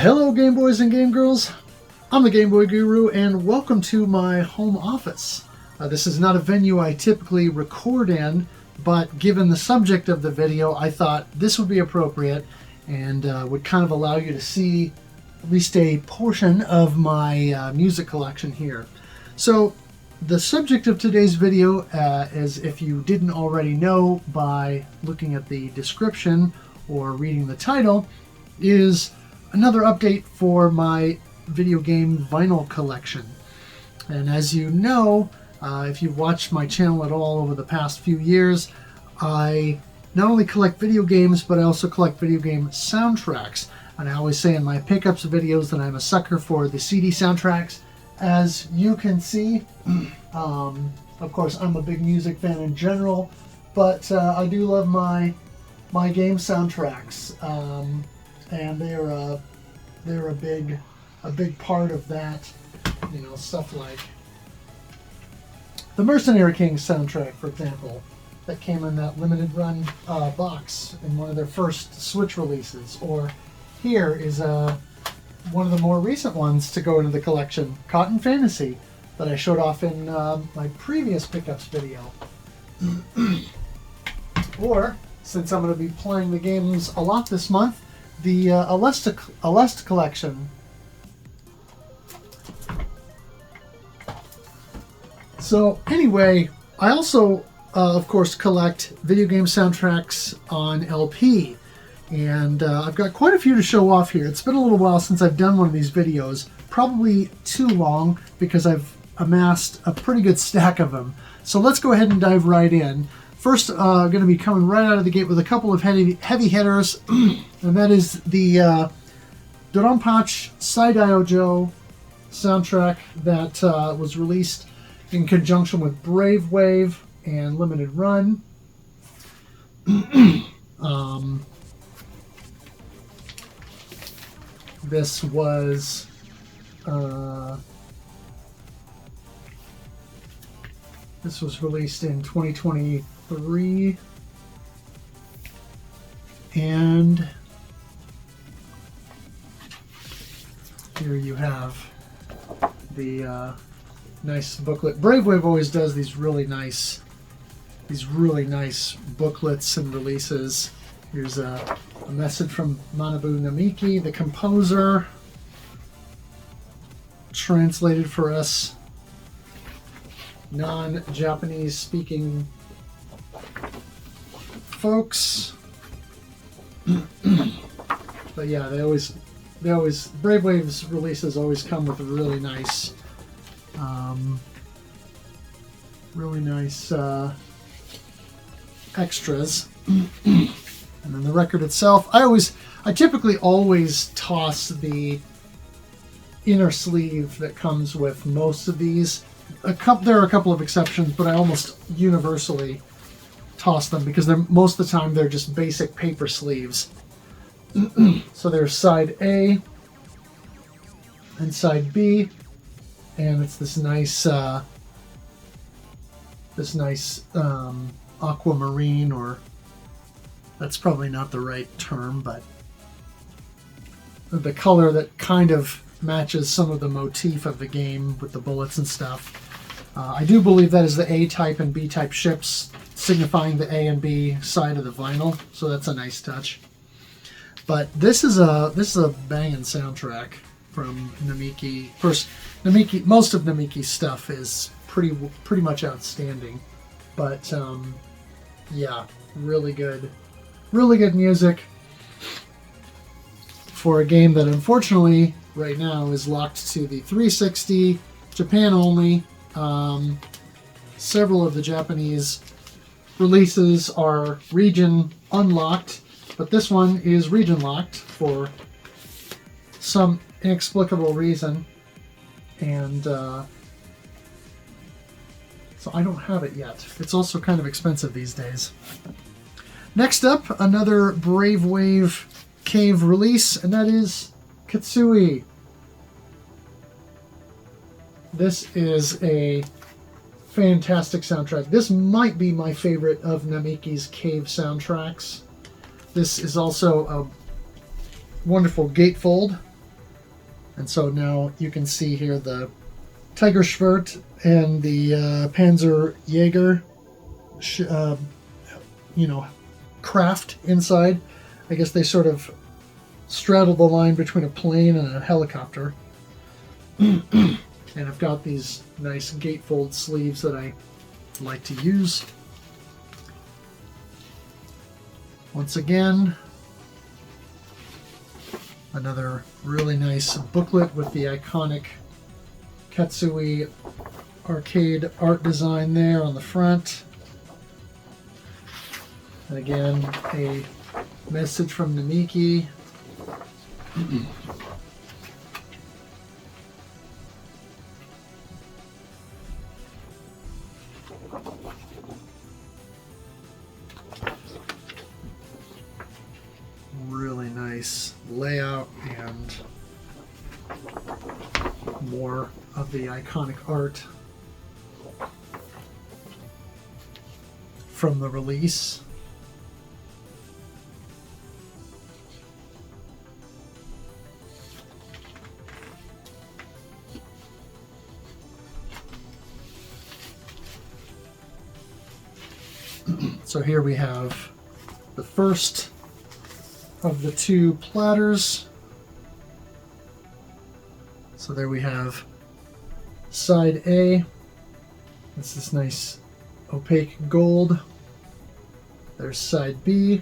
Hello Game Boys and Game Girls, I'm the Game Boy Guru and welcome to my home office. This is not a venue I typically record in, but given the subject of the video I thought this would be appropriate and would kind of allow you to see at least a portion of my music collection here. So the subject of today's video, as if you didn't already know by looking at the description or reading the title, is another update for my video game vinyl collection. And as you know, if you've watched my channel at all over the past few years, I not only collect video games, but I also collect video game soundtracks. And I always say in my pickups videos that I'm a sucker for the CD soundtracks. As you can see, of course I'm a big music fan in general, but I do love my game soundtracks. And they're a big part of that. You know, stuff like the Mercenary Kings soundtrack, for example, that came in that limited run box in one of their first Switch releases. Or here is one of the more recent ones to go into the collection, Cotton Fantasy, that I showed off in my previous pickups video. Or, since I'm going to be playing the games a lot this month, the Aleste collection. So anyway, I also, of course, collect video game soundtracks on LP. And I've got quite a few to show off here. It's been a little while since I've done one of these videos. Probably too long because I've amassed a pretty good stack of them. So let's go ahead and dive right in. First, I'm going to be coming right out of the gate with a couple of heavy hitters, and that is the Doronpachi Saidaiojo soundtrack that was released in conjunction with Brave Wave and Limited Run. This was released in 2023, and here you have the nice booklet. Brave Wave always does these really nice booklets and releases. Here's a message from Manabu Namiki, the composer, translated for us non-Japanese speaking folks. But yeah, they always Brave Wave's releases always come with really nice extras. And then the record itself, I typically always toss the inner sleeve that comes with most of these. There are a couple of exceptions, but I almost universally toss them because most of the time they're just basic paper sleeves. So there's side A and side B, and it's this nice aquamarine, or that's probably not the right term, but the color that kind of matches some of the motif of the game with the bullets and stuff. I do believe that is the A-type and B-type ships, signifying the A and B side of the vinyl, so that's a nice touch. But this is a banging soundtrack from Namiki. First, most of Namiki's stuff is pretty much outstanding, but yeah, really good music for a game that unfortunately right now is locked to the 360, Japan only. Several of the Japanese releases are region unlocked, but this one is region locked for some inexplicable reason, and so I don't have it yet. It's also kind of expensive these days. Next up, another Brave Wave Cave release, and that is Kitsui. This is a fantastic soundtrack. This might be my favorite of Namiki's Cave soundtracks. This is also a wonderful gatefold And so now you can see here the Tiger Schwert and the Panzer Jaeger, craft inside. I guess they sort of straddle the line between a plane and a helicopter. And I've got these nice gatefold sleeves that I like to use. Once again, another really nice booklet with the iconic Katsui arcade art design there on the front. And again, a message from Namiki. Really nice layout and more of the iconic art from the release. So here we have the first of the two platters. So there we have side A. It's this nice opaque gold. There's side B.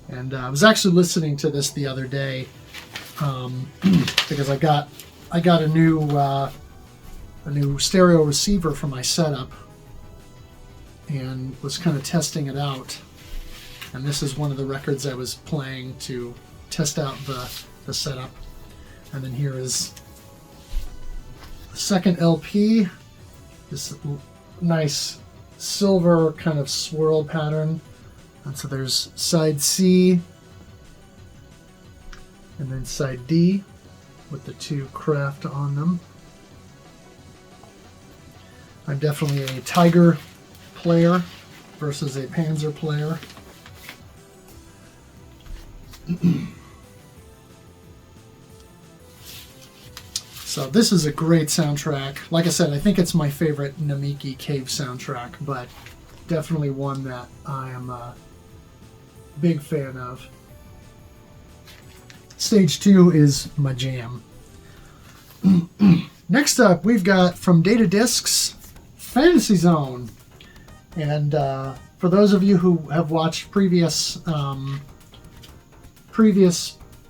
And I was actually listening to this the other day because I got a new stereo receiver for my setup and was kind of testing it out. And this is one of the records I was playing to test out the setup. And then here is the second LP, this nice silver kind of swirl pattern. And so there's side C and then side D with the two craft on them. I'm definitely a Tiger player versus a Panzer player. So this is a great soundtrack. Like I said, I think it's my favorite Namiki Cave soundtrack, but definitely one that I am a big fan of. Stage 2 is my jam. Next up, we've got from Data Discs, Fantasy Zone. And for those of you who have watched previous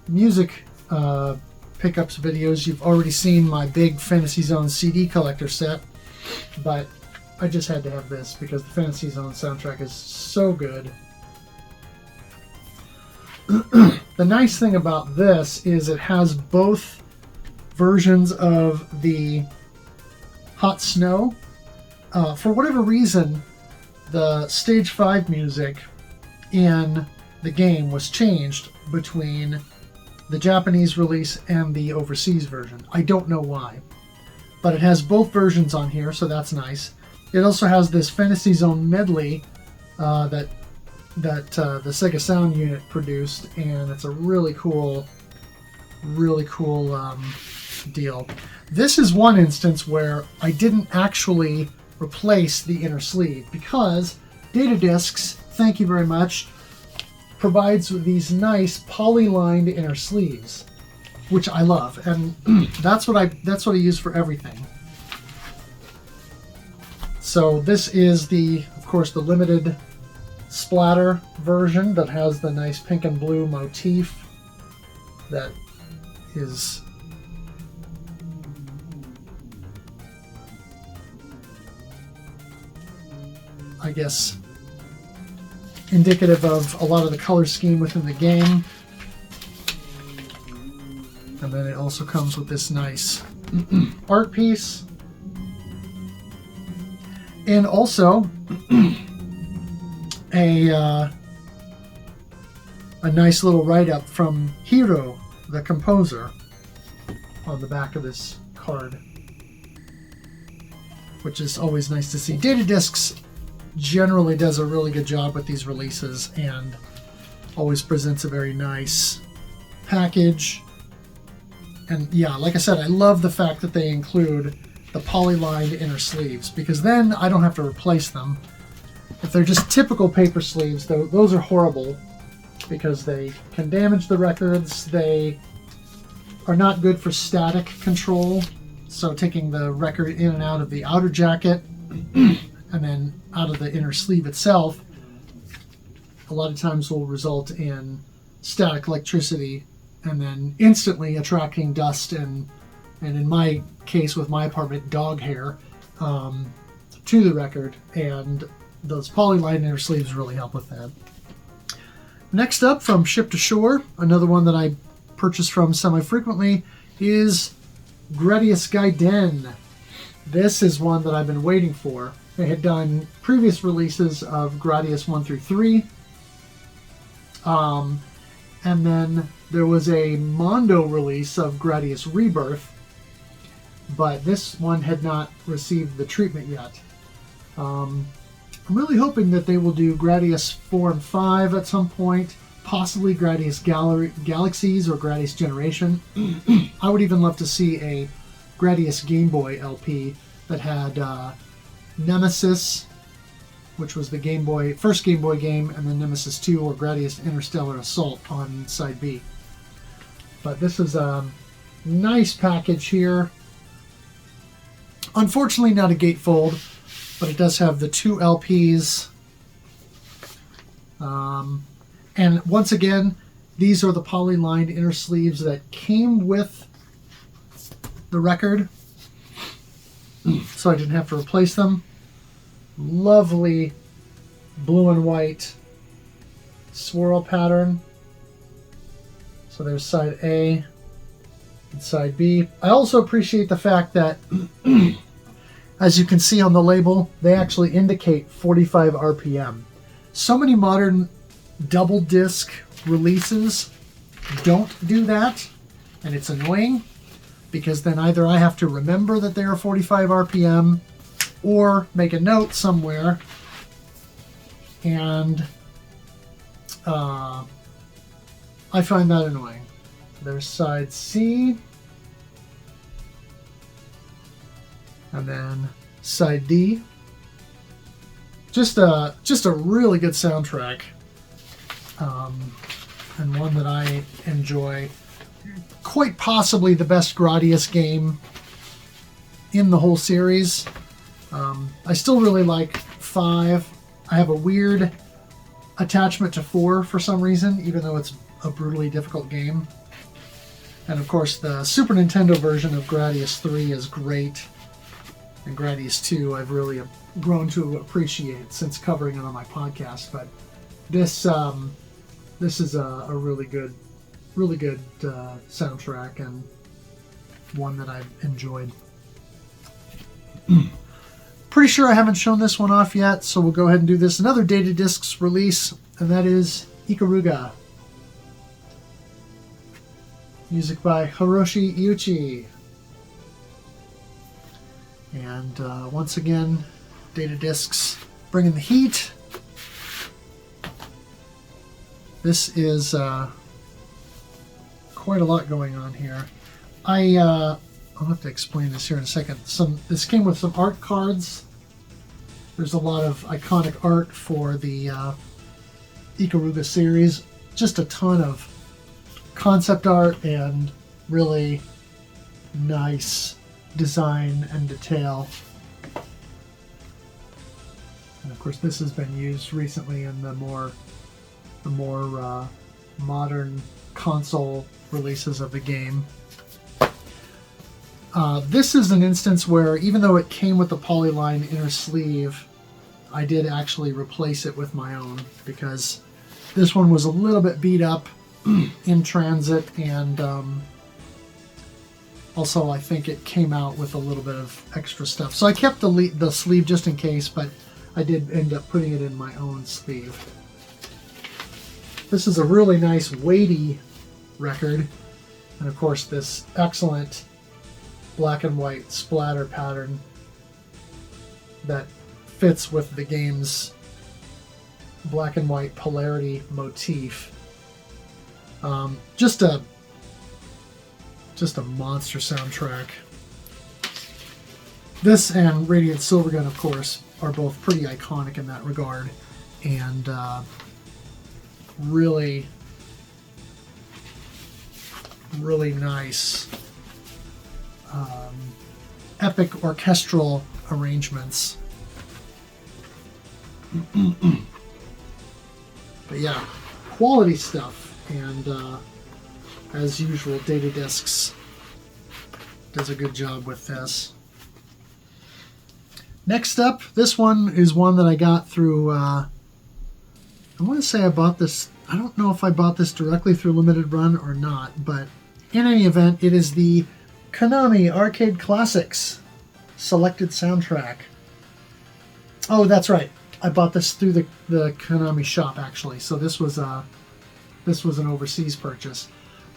music pickups videos, you've already seen my big Fantasy Zone CD collector set, but I just had to have this because the Fantasy Zone soundtrack is so good. The nice thing about this is it has both versions of the Hot Snow. For whatever reason, the Stage 5 music in the game was changed between the Japanese release and the overseas version. I don't know why, but it has both versions on here, so that's nice. It also has this Fantasy Zone medley that the Sega Sound unit produced, and it's a really cool deal. This is one instance where I didn't actually replace the inner sleeve because Data Discs, thank you very much, provides these nice poly-lined inner sleeves, which I love, and that's what I use for everything. So this is of course, the limited splatter version that has the nice pink and blue motif that is I guess indicative of a lot of the color scheme within the game. And then it also comes with this nice art piece. And also a nice little write-up from Hiro, the composer, on the back of this card, which is always nice to see. Data Discs generally does a really good job with these releases and always presents a very nice package And yeah, like I said, I love the fact that they include the poly-lined inner sleeves, because then I don't have to replace them. If they're just typical paper sleeves, those are horrible because they can damage the records. They are not good for static control, so taking the record in and out of the outer jacket and then out of the inner sleeve itself a lot of times will result in static electricity and then instantly attracting dust and in my case with my apartment, dog hair to the record, and those poly-lined inner sleeves really help with that. Next up, from Ship to Shore, another one that I purchase from semi-frequently, is Gradius Gaiden. This is one that I've been waiting for. They had done previous releases of Gradius 1 through 3. And then there was a Mondo release of Gradius Rebirth, but this one had not received the treatment yet. I'm really hoping that they will do Gradius 4 and 5 at some point, possibly Gradius Galaxies or Gradius Generation. I would even love to see a Gradius Game Boy LP that had Nemesis, which was the first Game Boy game, and then Nemesis 2 or Gradius Interstellar Assault on side B. But this is a nice package here. Unfortunately not a gatefold, but it does have the 2 LPs. And once again, these are the poly-lined inner sleeves that came with the record, so I didn't have to replace them. Lovely blue and white swirl pattern. So there's side A and side B. I also appreciate the fact that as you can see on the label, they actually indicate 45 RPM. So many modern double disc releases don't do that, and it's annoying because then either I have to remember that they are 45 RPM or make a note somewhere, and I find that annoying. There's side C, and then side D. Just a really good soundtrack, and one that I enjoy. Quite possibly the best Gradius game in the whole series. I still really like 5. I have a weird attachment to 4 for some reason, even though it's a brutally difficult game. And of course the Super Nintendo version of Gradius 3 is great, and Gradius 2 I've really grown to appreciate since covering it on my podcast. But this is a really good soundtrack, and one that I've enjoyed. Pretty sure I haven't shown this one off yet, so we'll go ahead and do this. Another Data Discs release, and that is Ikaruga. Music by Hiroshi Iuchi. And once again, Data Discs bringing the heat. This is quite a lot going on here. I'll have to explain this here in a second. This came with some art cards. There's a lot of iconic art for the Ikaruga series. Just a ton of concept art and really nice design and detail. And of course, this has been used recently in the more modern console releases of the game. This is an instance where, even though it came with the polyline inner sleeve, I did actually replace it with my own, because this one was a little bit beat up in transit, and also I think it came out with a little bit of extra stuff. So I kept the sleeve just in case, but I did end up putting it in my own sleeve. This is a really nice weighty record, and of course this excellent black and white splatter pattern that fits with the game's black and white polarity motif. Just a Just a monster soundtrack. This and Radiant Silvergun, of course, are both pretty iconic in that regard, and really, really nice epic orchestral arrangements. But yeah, quality stuff, and as usual, Data Discs does a good job with this. Next up, this one is one that I got through, I want to say I bought this, I don't know if I bought this directly through Limited Run or not, but in any event, it is the Konami Arcade Classics Selected Soundtrack. Oh, that's right. I bought this through the Konami shop, actually, so this was an overseas purchase.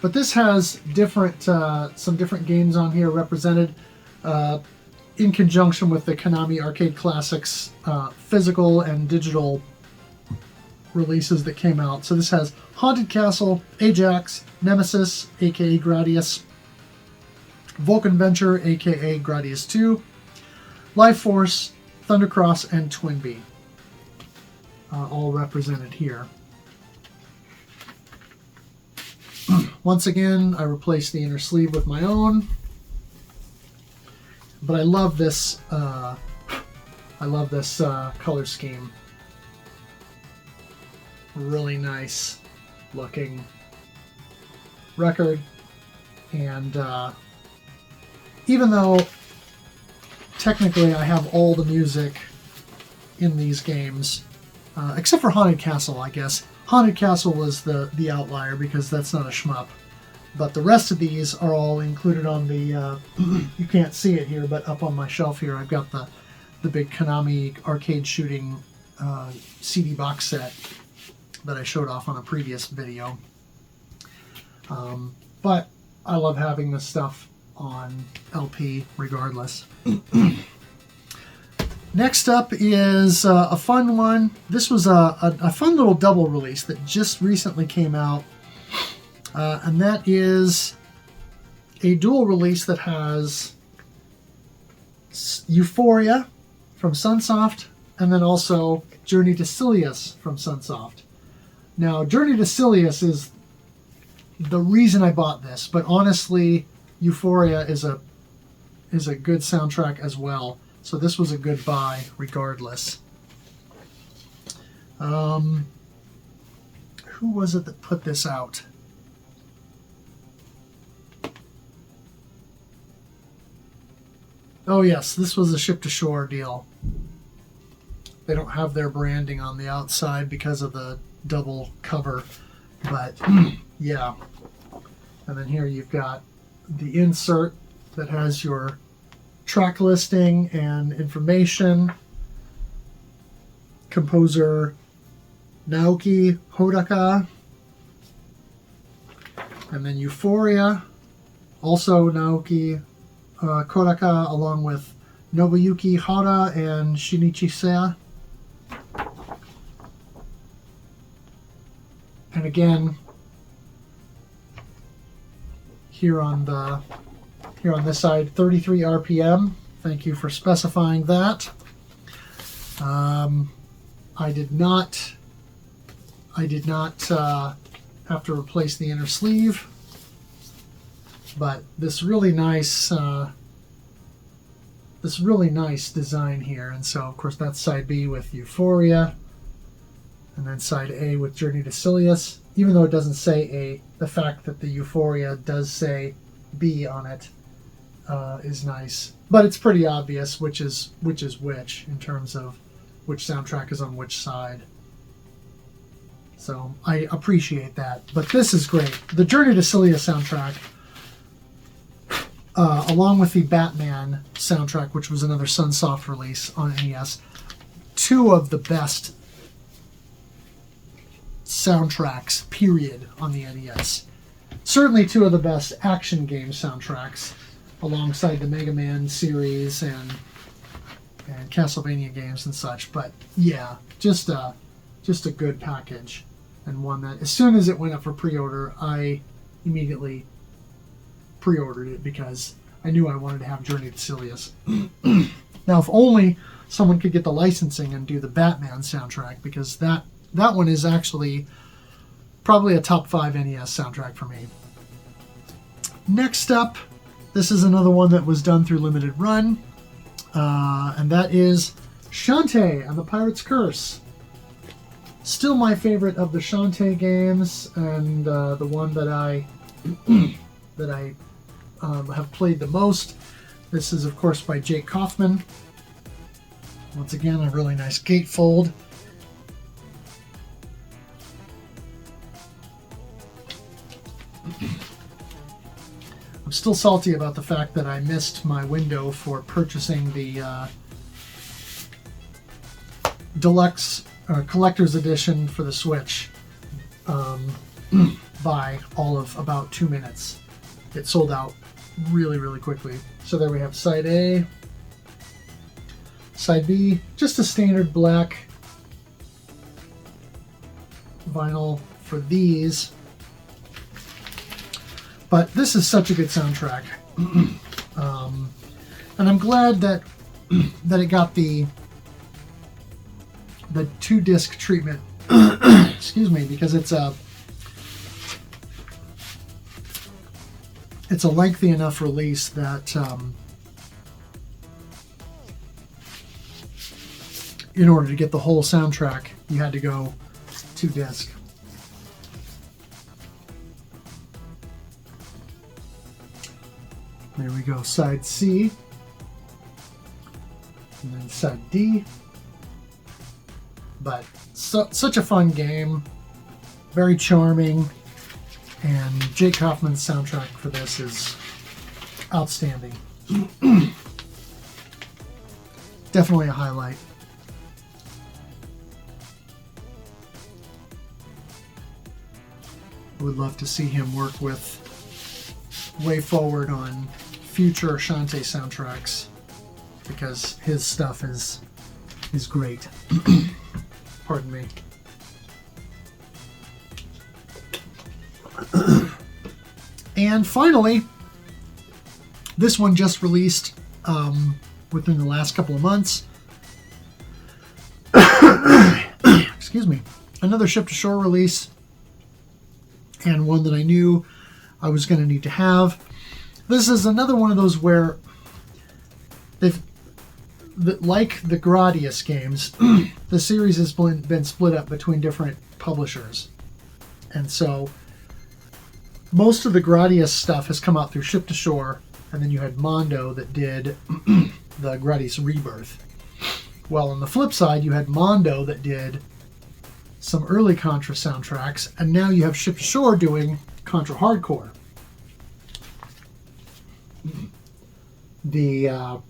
But this has different, some different games on here represented in conjunction with the Konami Arcade Classics physical and digital releases that came out. So this has Haunted Castle, Ajax, Nemesis, aka Gradius, Vulcan Venture, aka Gradius 2, Life Force, Thundercross, and Twinbee. All represented here. Once again, I replaced the inner sleeve with my own. But I love this. Color scheme. Really nice looking record, and even though technically I have all the music in these games, except for Haunted Castle, I guess. Haunted Castle was the outlier because that's not a shmup. But the rest of these are all included on the, you can't see it here, but up on my shelf here I've got the big Konami arcade shooting CD box set that I showed off on a previous video. But I love having this stuff on LP regardless. Next up is a fun one. This was a fun little double release that just recently came out. And that is a dual release that has Euphoria from Sunsoft, and then also Journey to Silius from Sunsoft. Now, Journey to Silius is the reason I bought this, but honestly, Euphoria is a good soundtrack as well. So this was a good buy regardless. Who was it that put this out? Oh yes, this was a ship-to-shore deal. They don't have their branding on the outside because of the double cover, but yeah. And then here you've got the insert that has your track listing and information. Composer Naoki Hodaka. And then Euphoria, also Naoki Kodaka, along with Nobuyuki Hara and Shinichi Seiya. And again, here on this side, 33 RPM. Thank you for specifying that. I did not have to replace the inner sleeve. But this really nice design here, and so of course that's side B with Euphoria, and then side A with Journey to Silius. Even though it doesn't say A, the fact that the Euphoria does say B on it is nice. But it's pretty obvious which is which in terms of which soundtrack is on which side. So I appreciate that. But this is great. The Journey to Silius soundtrack, along with the Batman soundtrack, which was another Sunsoft release on NES, two of the best soundtracks, period, on the NES. Certainly two of the best action game soundtracks, alongside the Mega Man series and Castlevania games and such. But yeah, just a good package, and one that as soon as it went up for pre-order, I immediately pre-ordered it because I knew I wanted to have Journey to Silius. Now, if only someone could get the licensing and do the Batman soundtrack, because that one is actually probably a top 5 NES soundtrack for me. Next up, this is another one that was done through Limited Run, and that is Shantae and the Pirate's Curse. Still my favorite of the Shantae games, and the one that I have played the most. This is, of course, by Jake Kaufman. Once again, a really nice gatefold. I'm still salty about the fact that I missed my window for purchasing the deluxe collector's edition for the Switch by all of about 2 minutes. It sold out really, really quickly. So there we have side A. Side B, just a standard black vinyl for these. But this is such a good soundtrack. And I'm glad that it got the 2-disc treatment. Excuse me, because it's a lengthy enough release that in order to get the whole soundtrack, you had to go 2-disc. There we go, side C, and then side D. But such a fun game, very charming, and Jake Kaufman's soundtrack for this is outstanding. Definitely a highlight. I would love to see him work with Way Forward on future Shantae soundtracks, because his stuff is great. Pardon me. And finally, this one just released within the last couple of months. Excuse me. Another Ship to Shore release, and one that I knew I was going to need to have. This is another one of those where like the Gradius games, the series has been split up between different publishers. And so most of the Gradius stuff has come out through Ship to Shore, and then you had Mondo that did the Gradius Rebirth. Well, on the flip side, you had Mondo that did some early Contra soundtracks, and now you have Ship to Shore doing Contra Hardcore. The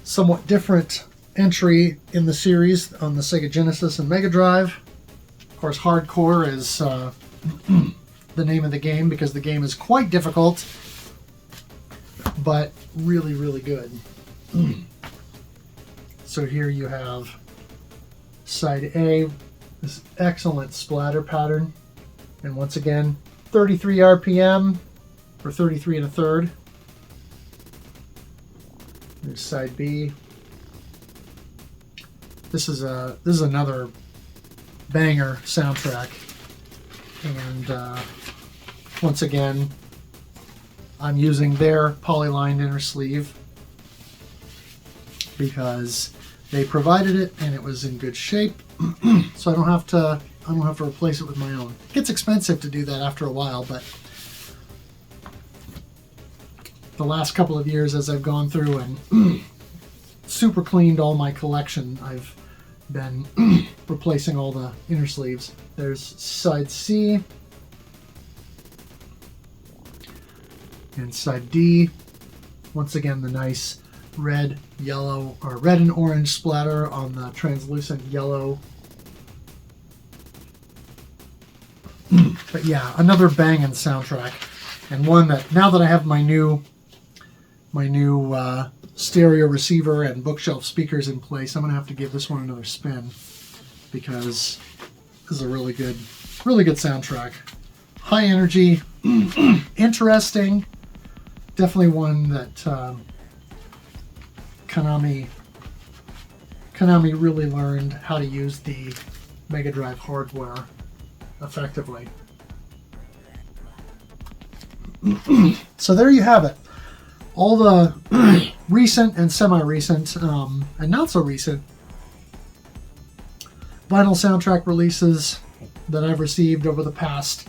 somewhat different entry in the series on the Sega Genesis and Mega Drive. Of course, Hardcore is the name of the game because the game is quite difficult, but really, really good. So here you have side A, this excellent splatter pattern, and once again 33 RPM or 33 1/3. There's side B. This is another banger soundtrack, and once again I'm using their polylined inner sleeve because they provided it and it was in good shape, so I don't have to replace it with my own. It gets expensive to do that after a while, but the last couple of years as I've gone through and super cleaned all my collection, I've been replacing all the inner sleeves. There's side C and side D. Once again, the nice red, yellow, or red and orange splatter on the translucent yellow. But yeah, another banging soundtrack, and one that now that I have my new stereo receiver and bookshelf speakers in place, I'm gonna have to give this one another spin because this is a really good soundtrack. high energy, interesting. Definitely one that Konami really learned how to use the Mega Drive hardware effectively. So there you have it. All the recent and semi-recent and not so recent vinyl soundtrack releases that I've received over the past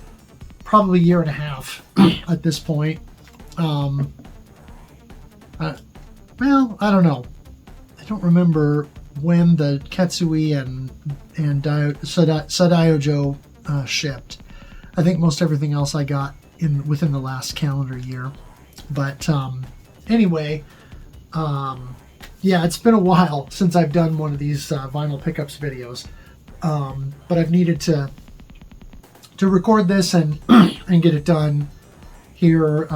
probably year and a half at this point. Well, I don't know. I don't remember when the Ketsui and Sadaijo shipped. I think most everything else I got within the last calendar year. But anyway, yeah, it's been a while since I've done one of these vinyl pickups videos. But I've needed to record this and and get it done here,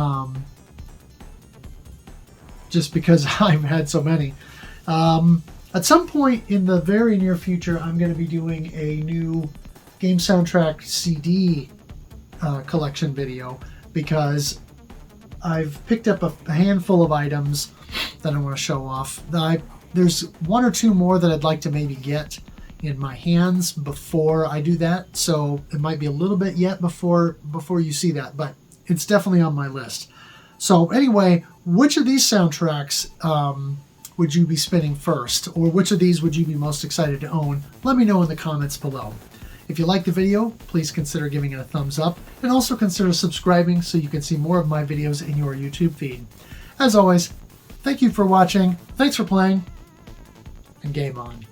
just because I've had so many. At some point in the very near future, I'm going to be doing a new game soundtrack CD collection video, because I've picked up a handful of items that I want to show off. There's one or two more that I'd like to maybe get in my hands before I do that, so it might be a little bit yet before you see that, but it's definitely on my list. So anyway, which of these soundtracks would you be spinning first, or which of these would you be most excited to own? Let me know in the comments below. If you like the video, please consider giving it a thumbs up, and also consider subscribing so you can see more of my videos in your YouTube feed. As always, thank you for watching, thanks for playing, and game on.